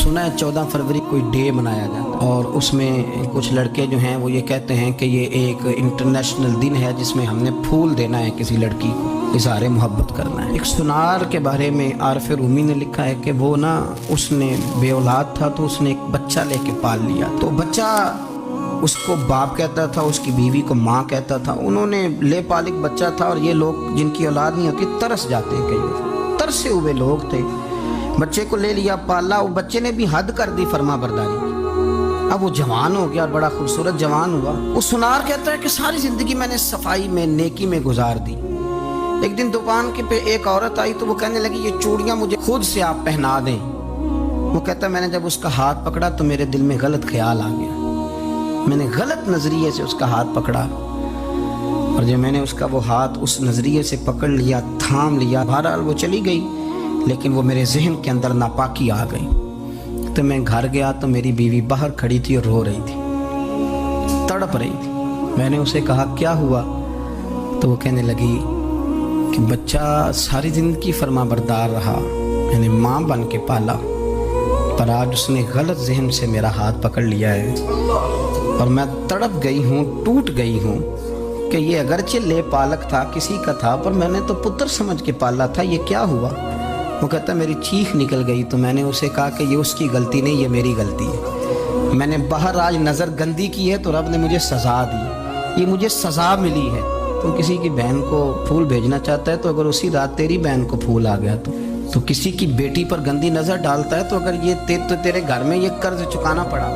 सुना है 14 फरवरी कोई डे मनाया जाता है और उसमें कुछ लड़के जो हैं वो ये कहते हैं कि ये एक इंटरनेशनल दिन है जिसमें हमने फूल देना है किसी लड़की को, इज़हार मोहब्बत करना है। एक सुनार के बारे में आरफ रूमी ने लिखा है कि वो ना उसने बे औलाद था तो उसने एक बच्चा लेके पाल लिया। तो बच्चा उसको बाप कहता था, उसकी बीवी को माँ कहता था। उन्होंने ले पालिक बच्चा था और ये लोग जिनकी औलाद नहीं होती तरस जाते हैं, कई तरसे हुए लोग थे। बच्चे को ले लिया, पाला, वो बच्चे ने भी हद कर दी फर्मा बरदारी की। अब वो जवान हो गया, बड़ा खूबसूरत जवान हुआ। वो सुनार कहता है कि सारी जिंदगी मैंने सफाई में, नेकी में गुजार दी। एक दिन दुकान के पे एक औरत आई तो वो कहने लगी ये चूड़ियां मुझे खुद से आप पहना दें। वो कहता है मैंने जब उसका हाथ पकड़ा तो मेरे दिल में गलत ख्याल आ गया, मैंने गलत नजरिए से उसका हाथ पकड़ा और जब मैंने उसका वो हाथ उस नजरिए से पकड़ लिया, थाम लिया, बहरहाल वो चली गई, लेकिन वो मेरे जहन के अंदर नापाकी आ गई। तो मैं घर गया तो मेरी बीवी बाहर खड़ी थी और रो रही थी, तड़प रही थी। मैंने उसे कहा क्या हुआ? तो वो कहने लगी कि बच्चा सारी जिंदगी फर्मा बरदार रहा, मैंने माँ बन के पाला, पर आज उसने गलत जहन से मेरा हाथ पकड़ लिया है और मैं तड़प गई हूँ, टूट गई हूँ कि ये अगरचे ले पालक था, किसी का था, पर मैंने तो पुत्र समझ के पाला था, ये क्या हुआ? वो कहता मेरी चीख निकल गई। तो मैंने उसे कहा कि ये उसकी गलती नहीं, ये मेरी गलती है। मैंने बाहर आज नज़र गंदी की है तो रब ने मुझे सज़ा दी, ये मुझे सज़ा मिली है। तो किसी की बहन को फूल भेजना चाहता है तो अगर उसी रात तेरी बहन को फूल आ गया तो किसी की बेटी पर गंदी नज़र डालता है तो अगर ये तेरे घर में ये कर्ज चुकाना पड़ा।